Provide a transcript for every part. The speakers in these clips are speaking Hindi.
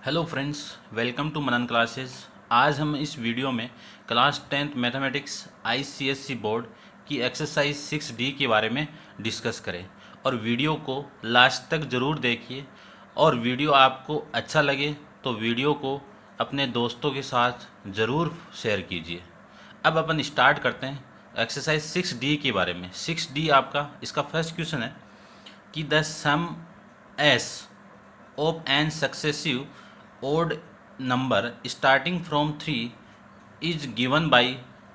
Hello friends, welcome to Manan classes. आज हम इस वीडियो में class 10th mathematics ICSE board की एक्सरसाइज 6D के बारे में डिस्कस करें और वीडियो को लास्ट तक ज़रूर देखिए। और वीडियो आपको अच्छा लगे तो वीडियो को अपने दोस्तों के साथ ज़रूर शेयर कीजिए। अब अपन स्टार्ट करते हैं एक्सरसाइज 6D के बारे में। 6D आपका इसका फर्स्ट क्वेश्चन है कि the sum S of an successive odd number starting from 3 is given by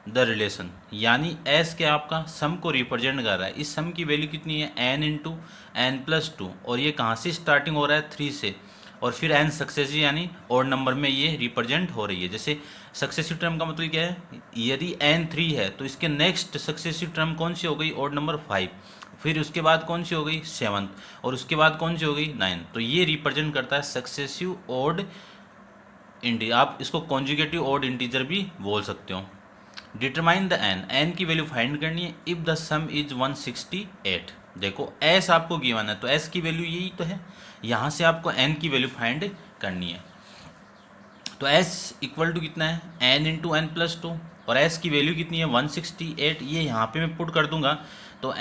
the relation। यानी s के आपका सम को रिप्रेजेंट कर रहा है। इस सम की वैल्यू कितनी है n into N plus two, और ये कहाँ से स्टार्टिंग हो रहा है 3 से, और फिर n सक्सेसिव यानी ओड नंबर में ये रिप्रेजेंट हो रही है। जैसे सक्सेसिव टर्म का मतलब क्या है, यदि n 3 है तो इसके नेक्स्ट सक्सेसिव टर्म कौन सी हो गई, ओड नंबर 5, फिर उसके बाद कौन सी हो गई 7, और उसके बाद कौन सी हो गई 9। तो ये रिप्रेजेंट करता है सक्सेसिव ओड इंटीजर। आप इसको कॉन्जुगेटिव ओड इंटीजर भी बोल सकते हो। डिटरमाइन द एन की वैल्यू फाइंड करनी है इफ द सम इज 168। देखो एस आपको गिवन है तो एस की वैल्यू यही तो है, यहाँ से आपको एन की वैल्यू फाइंड करनी है। तो एस इक्वल टू कितना है N into N plus two, और एस की वैल्यू कितनी है 168। ये यहाँ पे मैं पुट कर दूंगा तो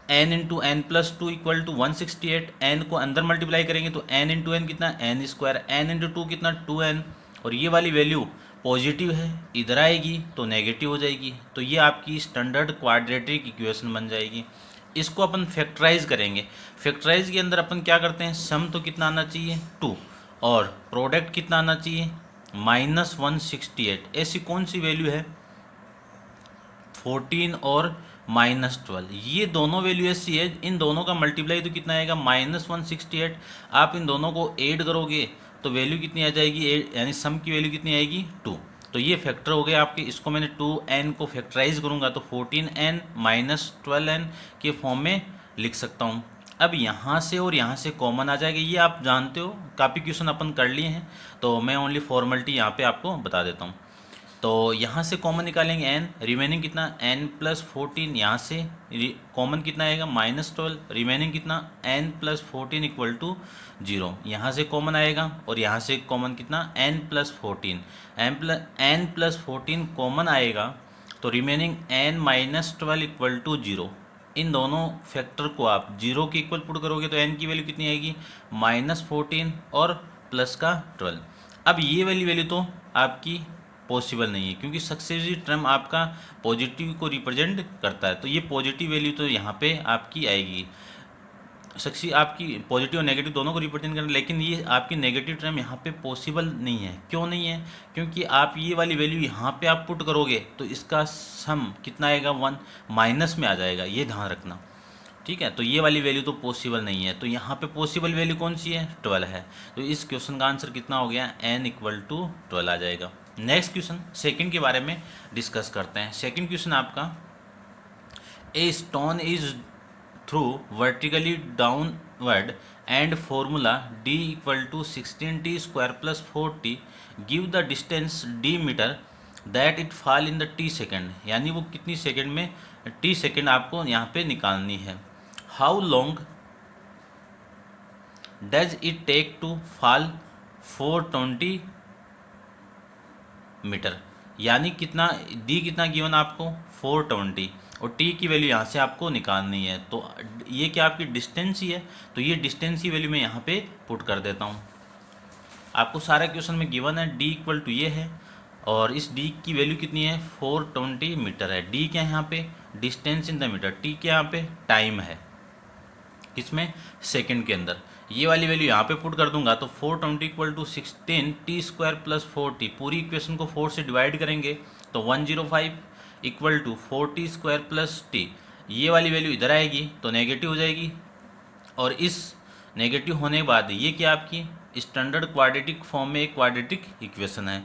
N into N plus two equal to 168। N को अंदर मल्टीप्लाई करेंगे तो एन इंटू एन कितना N square, N into two कितना 2n, और ये वाली वैल्यू पॉजिटिव है इधर आएगी तो नेगेटिव हो जाएगी। तो ये आपकी स्टैंडर्ड क्वाड्रेटिक इक्वेशन बन जाएगी। इसको अपन फैक्टराइज करेंगे। फैक्टराइज के अंदर अपन क्या करते हैं, सम तो कितना आना चाहिए 2 और प्रोडक्ट कितना आना चाहिए -168। ऐसी कौन सी वैल्यू है 14 और -12, ये दोनों वैल्यू ऐसी है, इन दोनों का मल्टीप्लाई तो कितना आएगा -168। आप इन दोनों को ऐड करोगे तो वैल्यू कितनी आ जाएगी, यानी सम की वैल्यू कितनी आएगी 2। तो ये फैक्टर हो गए आपके। इसको मैंने 2n को फैक्टराइज करूँगा तो 14n -12n के फॉर्म में लिख सकता हूँ। अब यहाँ से और यहाँ से कॉमन आ जाएगा, ये आप जानते हो, काफ़ी क्वेश्चन अपन कर लिए हैं, तो मैं ओनली फॉर्मेलिटी यहाँ पे आपको बता देता हूँ। तो यहाँ से कॉमन निकालेंगे n, रिमेनिंग कितना n प्लस 14, यहाँ से कॉमन कितना आएगा -12, रिमेनिंग कितना n प्लस 14 इक्वल टू 0। यहाँ से कॉमन आएगा और यहाँ से कॉमन कितना n plus 14, n plus 14 common आएगा तो remaining n minus 12 equal to 0। इन दोनों फैक्टर को आप 0 के इक्वल पुट करोगे तो n की वैल्यू कितनी आएगी -14 और प्लस का 12। अब ये वाली वैल्यू तो आपकी पॉसिबल नहीं है क्योंकि सक्सेसिव टर्म आपका पॉजिटिव को रिप्रेजेंट करता है, तो ये पॉजिटिव वैल्यू तो यहाँ पे आपकी आएगी। सक्सेसिव आपकी पॉजिटिव और नेगेटिव दोनों को रिप्रेजेंट करना, लेकिन ये आपकी नेगेटिव टर्म यहाँ पे पॉसिबल नहीं है। क्यों नहीं है, क्योंकि आप ये वाली वैल्यू यहाँ पे आप पुट करोगे तो इसका सम कितना आएगा 1 माइनस में आ जाएगा, ये ध्यान रखना, ठीक है। तो ये वाली वैल्यू तो पॉसिबल नहीं है, तो यहाँ पे पॉसिबल वैल्यू कौन सी है 12 है। तो इस क्वेश्चन का आंसर कितना हो गया n इक्वल टू 12 आ जाएगा। नेक्स्ट क्वेश्चन सेकंड के बारे में डिस्कस करते हैं। सेकंड क्वेश्चन आपका, a stone is through vertically downward and formula d equal to 16t square plus 4t give the distance d metre that it fall in the t second. यानी वो कितनी सेकेंड में t सेकेंड आपको यहाँ पे निकालनी है। How long does it take to fall 420 metre. यानी कितना d कितना गिवन आपको 420 और t की वैल्यू यहाँ से आपको निकालनी है। तो ये क्या आपकी डिस्टेंस ही है, तो ये डिस्टेंस की वैल्यू मैं यहाँ पे पुट कर देता हूँ। आपको सारा क्वेश्चन में गिवन है d इक्वल टू ये है और इस d की वैल्यू कितनी है 420 मीटर है। d क्या है यहाँ पे distance in the metre, t क्या यहाँ पे टाइम है किसमें सेकंड के अंदर। ये वाली वैल्यू यहाँ पे पुट कर दूंगा तो 420 equal to 16t square plus 4t, पूरी इक्वेशन को 4 से डिवाइड करेंगे तो 105 equal to 4t square plus t। ये वाली वैल्यू इधर आएगी तो नेगेटिव हो जाएगी, और इस नेगेटिव होने के बाद ये क्या आपकी स्टैंडर्ड क्वाड्रेटिक फॉर्म में एक क्वाड्रेटिक इक्वेशन है।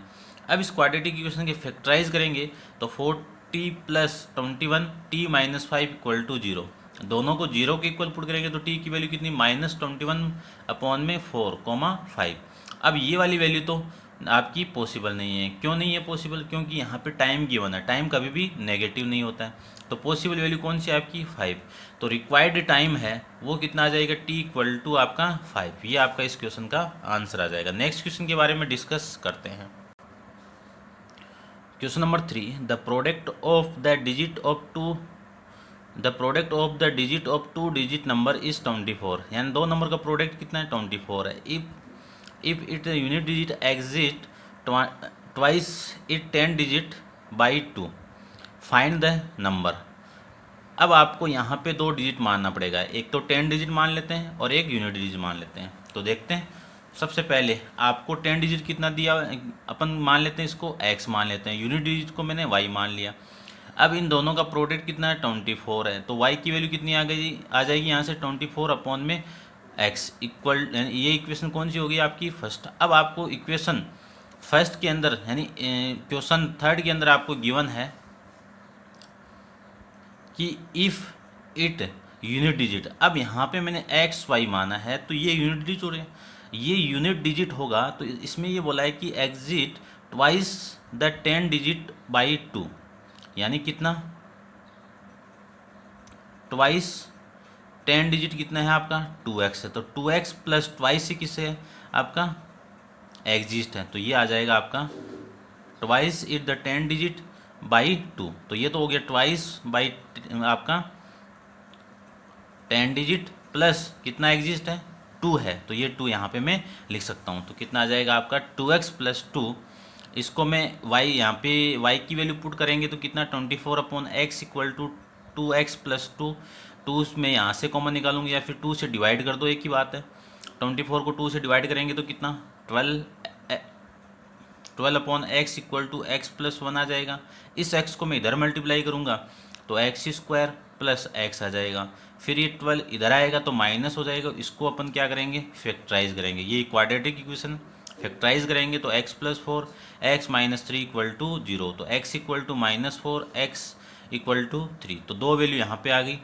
अब इस क्वाड्रेटिक इक्वेशन के फैक्टराइज करेंगे तो 4t plus 21 t minus 5 equal to 0। दोनों को 0 के इक्वल पुट करेंगे तो t की वैल्यू कितनी -21 अपॉन में 4, 5। अब ये वाली वैल्यू तो आपकी पॉसिबल नहीं है। क्यों नहीं है पॉसिबल? क्योंकि यहाँ पे टाइम गिवन है, टाइम कभी भी नेगेटिव नहीं होता है। तो पॉसिबल वैल्यू कौन सी है आपकी? 5। तो रिक्वायर्ड टाइम है वो कितना आ जाएगा? t इक्वल टू आपका 5। ये आपका इस क्वेश्चन का आंसर आ जाएगा। नेक्स्ट क्वेश्चन के बारे में डिस्कस करते हैं। Question number 3, the product of the digit of two digit number is 24। यानी दो नंबर का प्रोडक्ट कितना है? 24 है। If it unit digit exist twice it 10 digit by 2, find the number. अब आपको यहाँ पे दो डिजिट मानना पड़ेगा, एक तो 10 डिजिट मान लेते हैं और एक यूनिट डिजिट मान लेते हैं। तो देखते हैं, सबसे पहले आपको 10 डिजिट कितना दिया, अपन मान लेते हैं इसको x मान लेते हैं, यूनिट डिजिट को मैंने y मान लिया। अब इन दोनों का प्रोडक्ट कितना है? 24 है। तो y की वैल्यू कितनी आ जाएगी यहाँ से? 24 अपॉन में x इक्वल, ये इक्वेशन कौन सी होगी आपकी? फर्स्ट। अब आपको इक्वेशन फर्स्ट के अंदर यानी क्वेश्चन थर्ड के अंदर आपको गिवन है कि इफ़ इट यूनिट डिजिट। अब यहाँ पे मैंने एक्स वाई माना है तो ये यूनिट डिजिट हो रहे हैं, ये यूनिट डिजिट होगा। तो इसमें ये बोला है कि exit twice the 10 digit by 2, यानी कितना? ट्वाइस 10 डिजिट कितना है आपका? 2x है। तो 2x प्लस ट्वाइस से किससे है आपका? एग्जिस्ट है। तो ये आ जाएगा आपका twice it the 10 digit by 2। तो ये तो हो गया ट्वाइस बाई आपका 10 डिजिट प्लस कितना एग्जिस्ट है? 2 है। तो ये 2 यहाँ पे मैं लिख सकता हूँ। तो कितना आ जाएगा आपका? 2x plus 2। इसको मैं y यहाँ पे y की वैल्यू पुट करेंगे तो कितना? 24 upon x equal to 2x plus 2। 2 में यहाँ से कॉमन निकालूंगी या फिर 2 से डिवाइड कर दो, एक ही बात है। 24 को 2 से डिवाइड करेंगे तो कितना? 12 upon x equal to x plus 1 आ जाएगा। इस x को मैं इधर मल्टीप्लाई करूँगा तो एक्स स्क्वायर प्लस एक्स आ जाएगा। फिर ये 12 इधर आएगा तो माइनस हो जाएगा, इसको अपन क्या करेंगे? फैक्टराइज करेंगे। ये क्वाड्रेटिक इक्वेशन फैक्टराइज करेंगे तो x plus 4 x minus 3 equal to 0। तो x equal to minus 4 x equal to 3। तो दो वैल्यू यहाँ पे आ गई।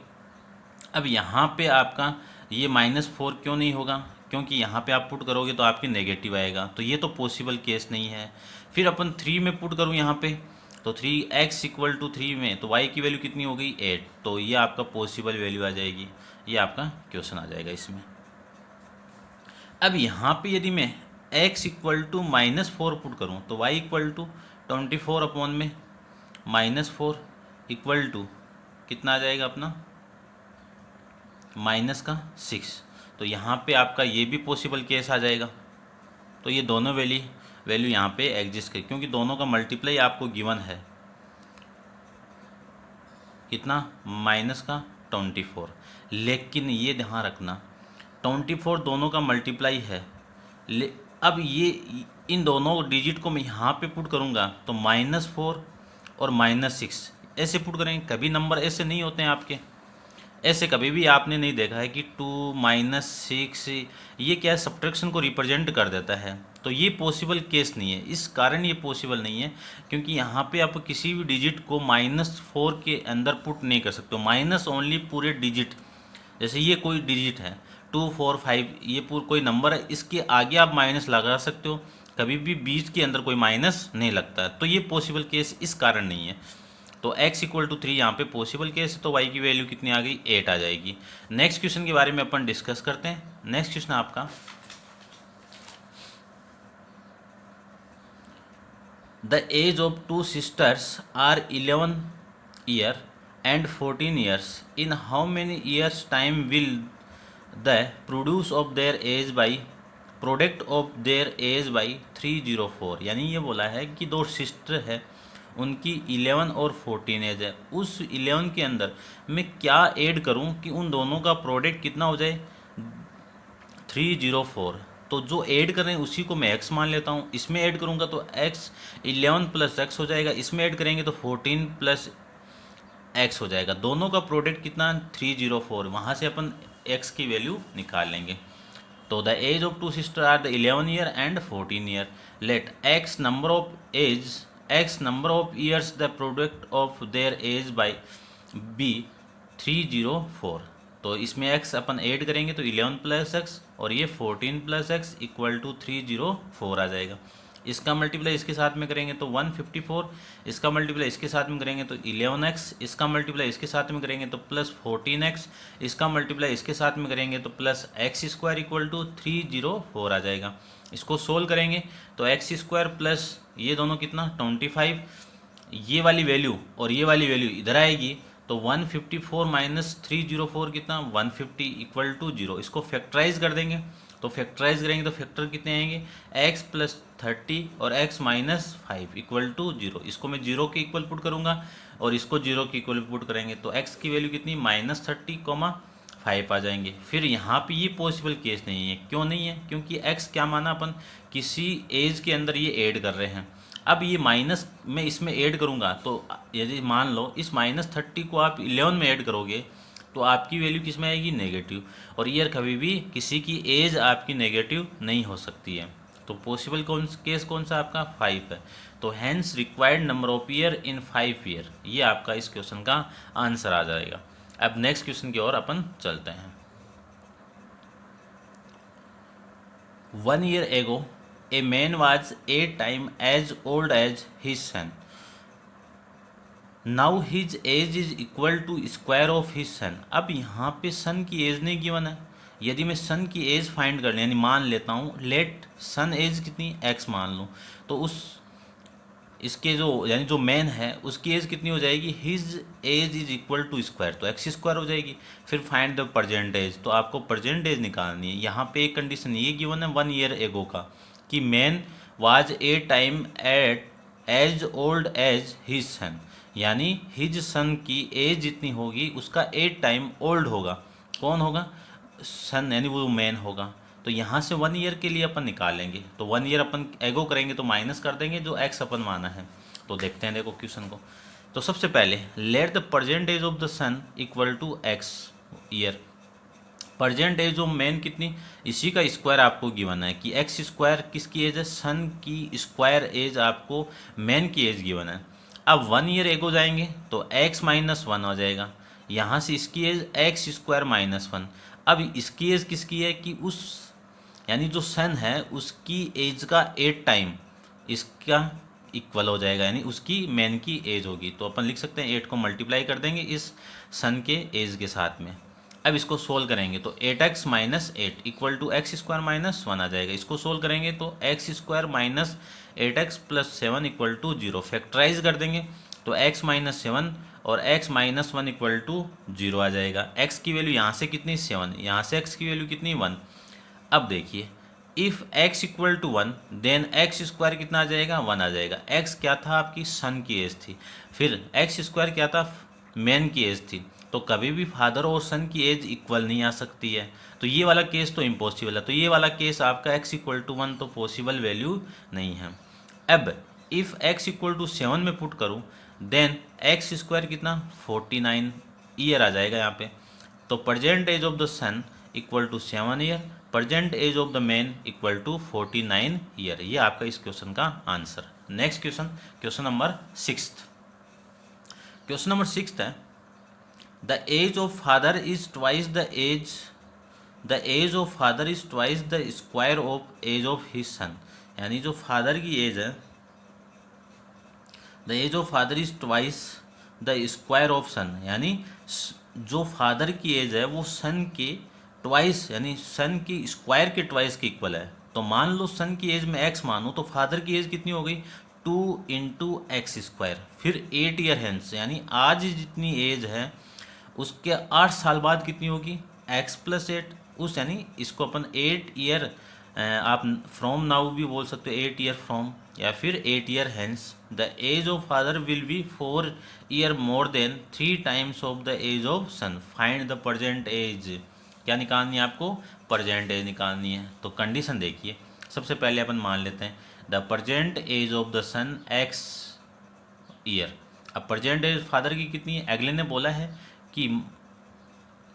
अब यहाँ पे आपका ये -4 क्यों नहीं होगा? क्योंकि यहाँ पे आप पुट करोगे तो आपके नेगेटिव आएगा, तो ये तो पॉसिबल केस नहीं है। फिर अपन 3 में पुट करूँ यहाँ पे तो 3x इक्वल टू 3 में तो y की वैल्यू कितनी हो गई? 8। तो ये आपका पॉसिबल वैल्यू आ जाएगी। ये आपका क्वेश्चन आ जाएगा इसमें। अब यहाँ पे यदि मैं x इक्वल टू -4 पुट करूँ तो y इक्वल टू 24 अपॉन में -4 इक्वल टू कितना आ जाएगा अपना? -6। तो यहाँ पे आपका ये भी पॉसिबल केस आ जाएगा। तो ये दोनों वैल्यू यहाँ पे एग्जिस्ट कर, क्योंकि दोनों का मल्टीप्लाई आपको गिवन है कितना? -24। लेकिन ये ध्यान रखना 24 दोनों का मल्टीप्लाई है। अब ये इन दोनों डिजिट को मैं यहाँ पे पुट करूँगा तो -4 और -6 ऐसे पुट करेंगे। कभी नंबर ऐसे नहीं होते हैं आपके, ऐसे कभी भी आपने नहीं देखा है कि 2 -6 ये क्या है? सब्ट्रैक्शन को रिप्रेजेंट कर देता है। तो ये पॉसिबल केस नहीं है। इस कारण ये पॉसिबल नहीं है क्योंकि यहाँ पे आप किसी भी डिजिट को -4 के अंदर पुट नहीं कर सकते हो। माइनस ओनली पूरे डिजिट, जैसे ये कोई डिजिट है 2 4 5, ये कोई नंबर है, इसके आगे आप माइनस लगा सकते हो। कभी भी बीच के अंदर कोई माइनस नहीं लगता है। तो ये पॉसिबल केस इस कारण नहीं है। तो x इक्वल टू 3 यहाँ पे पॉसिबल केस है। तो y की वैल्यू कितनी आ गई? 8 आ जाएगी। नेक्स्ट क्वेश्चन के बारे में अपन डिस्कस करते हैं। नेक्स्ट क्वेश्चन आपका, the age of two sisters are 11 year and 14 years. In how many years time will the produce of their age by product of their age by 304। यानी ये बोला है कि दो सिस्टर है, उनकी 11 और 14 एज है। उस 11 के अंदर मैं क्या ऐड करूं कि उन दोनों का प्रोडक्ट कितना हो जाए? 304। तो जो ऐड कर रहे हैं उसी को मैं x मान लेता हूं। इसमें ऐड करूंगा तो x 11 प्लस x हो जाएगा, इसमें ऐड करेंगे तो 14 प्लस x हो जाएगा। दोनों का प्रोडक्ट कितना? 304। वहाँ से अपन x की वैल्यू निकाल लेंगे। तो the age of two sister are the 11 year and 14 year. Let x number of years the product of their age by be 304। तो इसमें x अपन ऐड करेंगे तो 11 प्लस एक्स और ये 14 प्लस एक्स इक्वल टू 304 आ जाएगा। इसका मल्टीप्लाई इसके साथ में करेंगे तो 154, इसका मल्टीप्लाई इसके साथ में करेंगे तो 11x, इसका मल्टीप्लाई इसके साथ में करेंगे तो प्लस 14x, इसका मल्टीप्लाई इसके साथ में करेंगे तो plus x square equal to 304 आ जाएगा। इसको सोल्व करेंगे तो एक्स स्क्वायर प्लस ये दोनों कितना 25, ये वाली वैल्यू और ये वाली वैल्यू इधर आएगी तो 154 माइनस 304 कितना 150 इक्वल टू 0। इसको फैक्टराइज कर देंगे तो फैक्टराइज करेंगे तो फैक्टर कितने आएंगे x प्लस 30 और x माइनस 5 इक्वल टू 0। इसको मैं 0 के इक्वल पुट करूँगा और इसको 0 के इक्वल पुट करेंगे तो x की वैल्यू कितनी -30, 5 आ जाएंगे। फिर यहाँ पे ये पॉसिबल केस नहीं है। क्यों नहीं है? क्योंकि x क्या माना अपन, किसी एज के अंदर ये ऐड कर रहे हैं। अब ये माइनस में इसमें ऐड करूँगा तो यदि मान लो इस -30 को आप 11 में ऐड करोगे तो आपकी वैल्यू किस में आएगी नेगेटिव, और ईयर कभी भी किसी की एज आपकी नेगेटिव नहीं हो सकती है। तो पॉसिबल केस कौन सा आपका 5 है। तो hence required number of year in 5 year, ये आपका इस क्वेश्चन का आंसर आ जाएगा। अब नेक्स्ट क्वेश्चन की ओर अपन चलते हैं। 1 year ago a man was 8 times as old as his son. Now his age is equal to square of his son. अब यहाँ पे सन की एज नहीं गिवन है। यदि मैं सन की एज फाइंड कर यानी मान लेता हूँ, लेट सन एज कितनी x मान लूँ, तो उस इसके जो यानी जो मैन है उसकी एज कितनी हो जाएगी, his age is equal to square, तो x स्क्वायर हो जाएगी। फिर फाइंड द प्रेजेंट एज, तो आपको प्रेजेंट एज निकालनी है। यहाँ पे एक कंडीशन ये गिवन है 1 year एगो का कि man was 8 time at age old age his son, यानी हिज सन की एज जितनी होगी उसका 8 टाइम ओल्ड होगा। कौन होगा? सन, यानी वो मैन होगा। तो यहाँ से 1 year के लिए अपन निकालेंगे तो 1 year अपन एगो करेंगे तो माइनस कर देंगे जो x अपन माना है। तो देखते हैं देखो क्वेश्चन को। तो सबसे पहले let the present age of the son equal to x year. Present age of man कितनी, इसी का स्क्वायर आपको गिवन है कि x स्क्वायर किसकी एज है, सन की स्क्वायर एज आपको मैन की एज गिवन है। अब 1 year एगो जाएंगे तो x माइनस 1 हो जाएगा। यहाँ से इसकी एज x स्क्वायर माइनस 1। अब इसकी एज किसकी है कि उस यानी जो सन है उसकी एज का 8 टाइम इसका इक्वल हो जाएगा, यानी उसकी मैन की एज होगी। तो अपन लिख सकते हैं 8 को मल्टीप्लाई कर देंगे इस सन के एज के साथ में। अब इसको सोल्व करेंगे तो 8x minus 8 equal to x square minus 1 आ जाएगा। इसको सोल्व करेंगे तो x square minus 8x plus 7 equal to 0। Factorise कर देंगे तो x माइनस 7 और x माइनस 1 इक्वल टू 0 आ जाएगा। x की वैल्यू यहाँ से कितनी 7, यहाँ से x की वैल्यू कितनी 1। अब देखिए if x equal to 1 then x square कितना आ जाएगा 1 आ जाएगा। x क्या था आपकी सन की एज थी, फिर x स्क्वायर क्या था मैन की एज थी। तो कभी भी फादर और सन की एज इक्वल नहीं आ सकती है। तो ये वाला केस तो इम्पॉसिबल है। तो ये वाला केस आपका x इक्वल टू 1 तो पॉसिबल वैल्यू नहीं है। अब इफ़ x इक्वल टू 7 में पुट करूँ देन एक्स स्क्वायर कितना 49 ईयर आ जाएगा यहाँ पे। तो present age of the son equal to 7 year, present age of the man equal to 49 year. ये आपका इस क्वेश्चन का answer. Next question, question number 6। Question number 6 है the age of father is twice the age of father is twice the square of age of his son. यानी जो फादर की एज है, the age of father is twice the square of सन, यानी जो फादर की एज है वो सन के ट्वाइस यानी सन की स्क्वायर के ट्वाइस के इक्वल है। तो मान लो सन की एज में x मानूँ तो फादर की एज कितनी हो गई 2 इंटू एक्स स्क्वायर, फिर 8 ईयर हैंस, यानी आज जितनी एज है उसके 8 साल बाद कितनी होगी x प्लस 8 उस, यानी इसको अपन 8 ईयर आप फ्रॉम नाउ भी बोल सकते हो, 8 ईयर फ्रॉम, या फिर 8 year hence the age of father will be 4 year more than 3 times of the age of son. Find the present age. क्या निकालनी है आपको? प्रेजेंट एज निकालनी है। तो कंडीशन देखिए, सबसे पहले अपन मान लेते हैं the present age of the son x year. अब प्रेजेंट एज फादर की कितनी है, अगले ने बोला है कि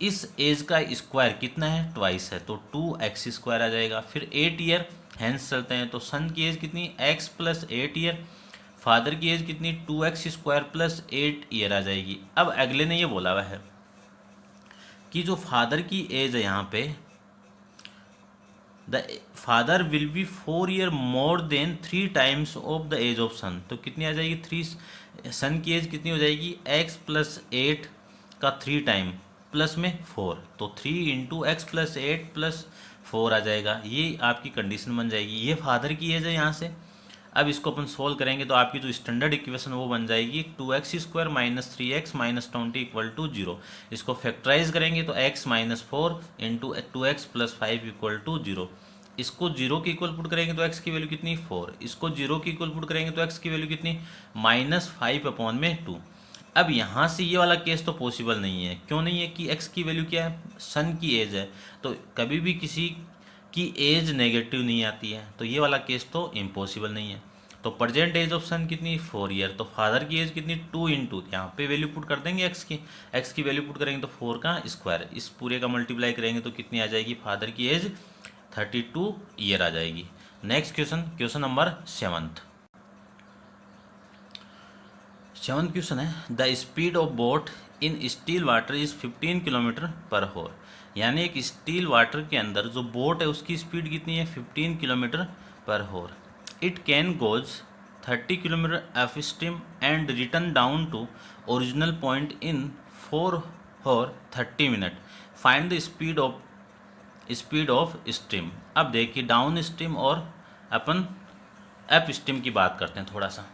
इस एज का स्क्वायर कितना है ट्वाइस है, तो 2x स्क्वायर आ जाएगा। फिर 8 ईयर हैंस चलते हैं तो सन की एज कितनी x प्लस 8 ईयर, फादर की एज कितनी 2x स्क्वायर प्लस 8 ईयर आ जाएगी। अब अगले ने ये बोला हुआ है कि जो फादर की एज है यहाँ पे the father will be 4 year more than 3 times of the age of son. तो कितनी आ जाएगी, 3 सन की एज कितनी हो जाएगी, x + 8 का 3 टाइम प्लस में 4, तो 3 × x + 8 + 4 आ जाएगा। ये आपकी कंडीशन बन जाएगी। ये फादर की एज है यहाँ से। अब इसको अपन सोल्व करेंगे तो आपकी जो स्टैंडर्ड इक्वेशन वो बन जाएगी 2x² - 3x - 20 = 0। इसको फैक्टराइज करेंगे तो x - 4 × 2x + 5 = 0। इसको 0 के इक्वल पुट करेंगे तो x की वैल्यू कितनी, 4। इसको 0 के इक्वल पुट करेंगे तो x की वैल्यू कितनी, -5/2। अब यहाँ से ये वाला केस तो पॉसिबल नहीं है। क्यों नहीं है कि x की वैल्यू क्या है, सन की एज है, तो कभी भी किसी की एज नेगेटिव नहीं आती है, तो ये वाला केस तो इम्पॉसिबल नहीं है। तो प्रेजेंट एज ऑफ सन कितनी, 4 ईयर। तो फादर की एज कितनी, 2 × यहाँ पे वैल्यू पुट कर देंगे x की वैल्यू पुट करेंगे तो 4 का स्क्वायर, इस पूरे का मल्टीप्लाई करेंगे तो कितनी आ जाएगी, फादर की एज 32 ईयर आ जाएगी। Next question number 7th question है, the speed of boat in still water is 15 km/h। यानी एक स्टील वाटर के अंदर जो बोट है उसकी स्पीड कितनी है, 15 km/h। It can goes 30 km upstream and return down to original point in 4 और 30 minute. Find the speed of stream. अब देखिए डाउन स्ट्रीम और अपन अप स्ट्रीम की बात करते हैं थोड़ा सा।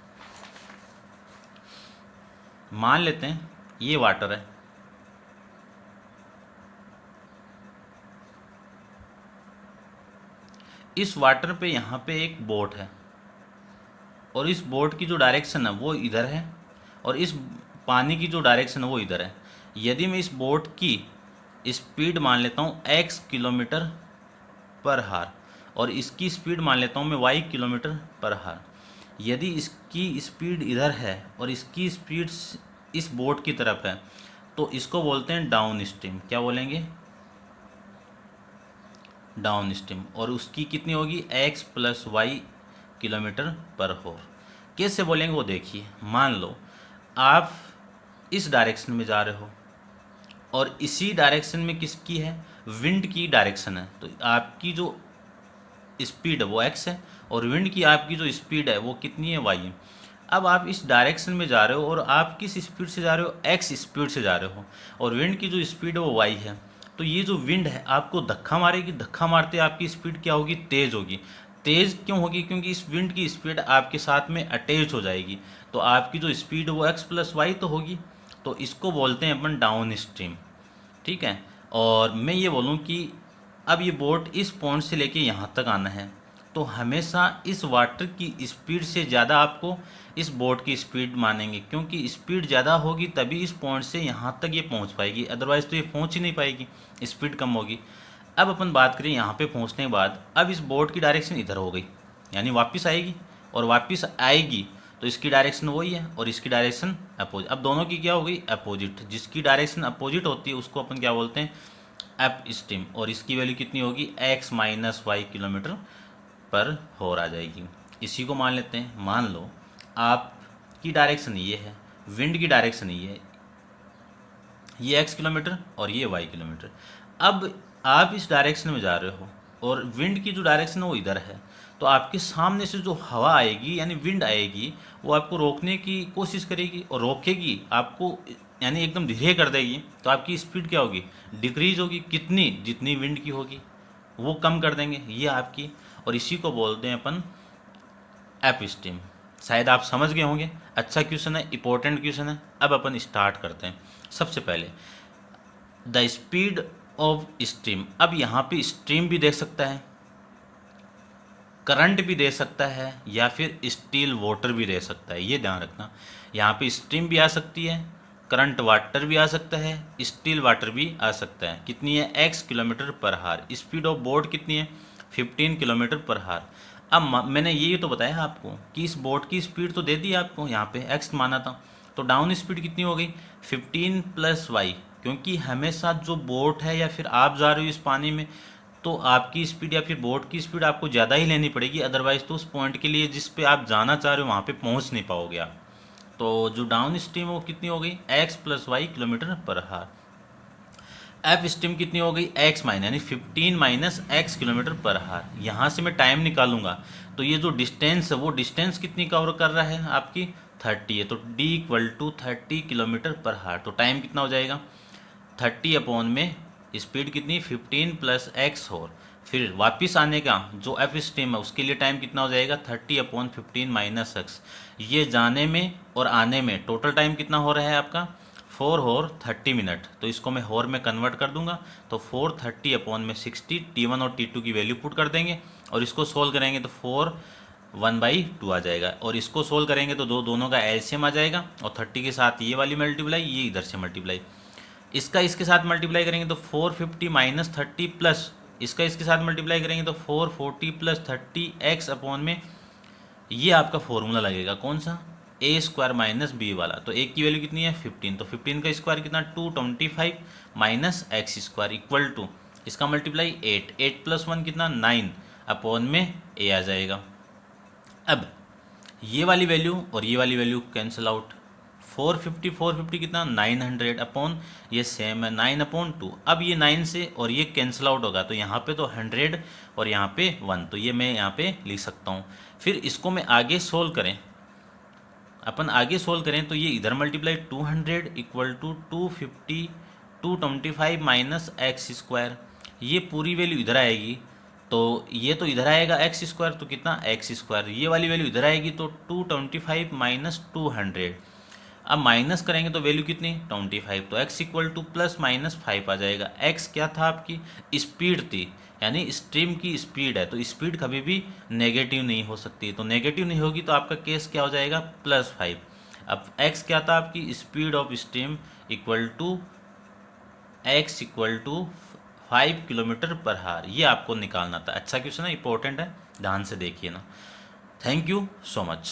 मान लेते हैं ये वाटर है, इस वाटर पे यहाँ पे एक बोट है और इस बोट की जो डायरेक्शन है वो इधर है और इस पानी की जो डायरेक्शन है वो इधर है। यदि मैं इस बोट की स्पीड मान लेता हूँ x km/h और इसकी स्पीड मान लेता हूँ मैं y km/h। यदि इसकी स्पीड इधर है और इसकी स्पीड इस बोट की तरफ है तो इसको बोलते हैं डाउन स्ट्रीम। क्या बोलेंगे, डाउन स्ट्रीम। और उसकी कितनी होगी, x + y km/h। कैसे बोलेंगे वो देखिए। मान लो आप इस डायरेक्शन में जा रहे हो और इसी डायरेक्शन में किसकी है, विंड की डायरेक्शन है, तो आपकी जो स्पीड है वो x है और विंड की आपकी जो स्पीड है वो कितनी है, y है। अब आप इस डायरेक्शन में जा रहे हो और आप किस स्पीड से जा रहे हो, x स्पीड से जा रहे हो और विंड की जो स्पीड है वो y है। तो ये जो विंड है आपको धक्का मारेगी, धक्का मारते आपकी स्पीड क्या होगी, तेज़ होगी। तेज़ क्यों होगी, क्योंकि इस विंड की स्पीड आपके साथ में अटैच हो जाएगी, तो आपकी जो स्पीड वो x + y तो होगी। तो इसको बोलते हैं अपन डाउन स्ट्रीम, ठीक है। और मैं ये बोलूँ कि अब ये बोट इस पॉइंट से लेके यहाँ तक आना है तो हमेशा इस वाटर की स्पीड से ज़्यादा आपको इस बोट की स्पीड मानेंगे, क्योंकि स्पीड ज़्यादा होगी तभी इस पॉइंट से यहाँ तक ये पहुँच पाएगी, अदरवाइज़ तो ये पहुँच ही नहीं पाएगी, स्पीड कम होगी। अब अपन बात करें यहाँ पे पहुँचने के बाद, अब इस बोट की डायरेक्शन इधर हो गई, यानी वापस आएगी और वापस आएगी तो इसकी डायरेक्शन वही है और इसकी डायरेक्शन अपोजिट। अब दोनों की क्या हो गई, अपोजिट। जिसकी डायरेक्शन अपोजिट होती है उसको अपन क्या बोलते हैं, अप स्ट्रीम। और इसकी वैल्यू कितनी होगी, x - y km/h आ जाएगी। इसी को मान लेते हैं। मान लो आपकी डायरेक्शन ये है, विंड की डायरेक्शन ये x किलोमीटर और ये y किलोमीटर। अब आप इस डायरेक्शन में जा रहे हो और विंड की जो डायरेक्शन है वो इधर है, तो आपके सामने से जो हवा आएगी यानी विंड आएगी वो आपको रोकने की कोशिश करेगी और रोकेगी आपको, यानी एकदम धीरे कर देगी। तो आपकी स्पीड क्या होगी, डिक्रीज होगी। कितनी, जितनी विंड की होगी वो कम कर देंगे ये आपकी, और इसी को बोलते हैं अपन अप स्ट्रीम। शायद आप समझ गए होंगे। अच्छा क्वेश्चन है, इंपॉर्टेंट क्वेश्चन है। अब अपन स्टार्ट करते हैं। सबसे पहले द स्पीड ऑफ स्ट्रीम। अब यहाँ पे स्ट्रीम भी दे सकता है, करंट भी दे सकता है, या फिर स्टील वाटर भी दे सकता है। ये ध्यान रखना, यहाँ पे स्ट्रीम भी आ सकती है, करंट वाटर भी आ सकता है, स्टील वाटर भी आ सकता है। कितनी है, x km/h। Speed of boat कितनी है, 15 km/h। अब मैंने ये तो बताया आपको कि इस बोट की स्पीड तो दे दी आपको, यहाँ पे x माना था, तो डाउन स्पीड कितनी हो गई, 15 + y। क्योंकि हमेशा जो बोट है या फिर आप जा रहे हो इस पानी में, तो आपकी स्पीड या फिर बोट की स्पीड आपको ज़्यादा ही लेनी पड़ेगी, अदरवाइज़ तो उस पॉइंट के लिए जिस पे आप जाना चाह रहे हो वहाँ पे पहुँच नहीं पाओगे आप। तो जो डाउन स्ट्रीम वो कितनी हो गई, x + y km/h। F steam कितनी हो गई, एक्स माइनस यानी 15 माइनस एक्स किलोमीटर पर हार। यहाँ से मैं टाइम निकालूंगा तो ये जो डिस्टेंस है वो डिस्टेंस कितनी कवर कर रहा है आपकी 30 है, तो D equal to 30 kilometre per हार। तो टाइम कितना हो जाएगा 30 अपॉन में स्पीड कितनी 15 प्लस एक्स और फिर वापस आने का जो एफ स्टीम है उसके लिए टाइम कितना हो जाएगा 30 अपॉन 15 माइनस एक्स। ये जाने में और आने में टोटल टाइम कितना हो रहा है आपका 4 और 30 मिनट। तो इसको मैं होर में कन्वर्ट कर दूंगा तो 430 अपॉन में 60 T1 और T2 की वैल्यू पुट कर देंगे और इसको सोल्व करेंगे तो 4 1/2 आ जाएगा और इसको सोल्व करेंगे तो दोनों का एलसीएम आ जाएगा और 30 के साथ ये वाली मल्टीप्लाई, ये इधर से मल्टीप्लाई, इसका इसके साथ मल्टीप्लाई करेंगे तो 450 माइनस 30 प्लस इसका इसके साथ मल्टीप्लाई करेंगे तो 440 प्लस 30 एक्स अपॉन में ये आपका फॉर्मूला लगेगा कौन सा ए स्क्वायर माइनस बी वाला। तो एक की वैल्यू कितनी है 15, तो 15 का स्क्वायर कितना 225 minus x square equal to इसका मल्टीप्लाई 8 प्लस 1 कितना 9 अपॉन में ए आ जाएगा। अब ये वाली वैल्यू और ये वाली वैल्यू कैंसिल आउट, 450 कितना 900 अपॉन ये सेम है 9 अपॉन 2। अब ये 9 से और ये कैंसिल आउट होगा तो यहाँ पे तो 100 और यहाँ पे 1, तो ये मैं यहाँ पे लिख सकता हूँ। फिर इसको मैं आगे सोल्व करें, अपन आगे सोल्व करें तो ये इधर multiply 200 equal to 250 225 minus x square, ये पूरी वैल्यू इधर आएगी तो ये तो इधर आएगा एक्स स्क्वायर, तो कितना एक्स स्क्वायर, ये वाली वैल्यू इधर आएगी तो 225 माइनस 200। अब माइनस करेंगे तो वैल्यू कितनी 25, तो x equal two plus minus 5 आ जाएगा। x क्या था आपकी स्पीड थी, यानी स्ट्रीम की स्पीड है, तो स्पीड कभी भी नेगेटिव नहीं हो सकती, तो नेगेटिव नहीं होगी तो आपका केस क्या हो जाएगा +5। अब x क्या था आपकी speed of stream equal to x equal to 5 kilometre per hour, ये आपको निकालना था। अच्छा क्वेश्चन है, इंपॉर्टेंट है, ध्यान से देखिए ना। Thank you so much.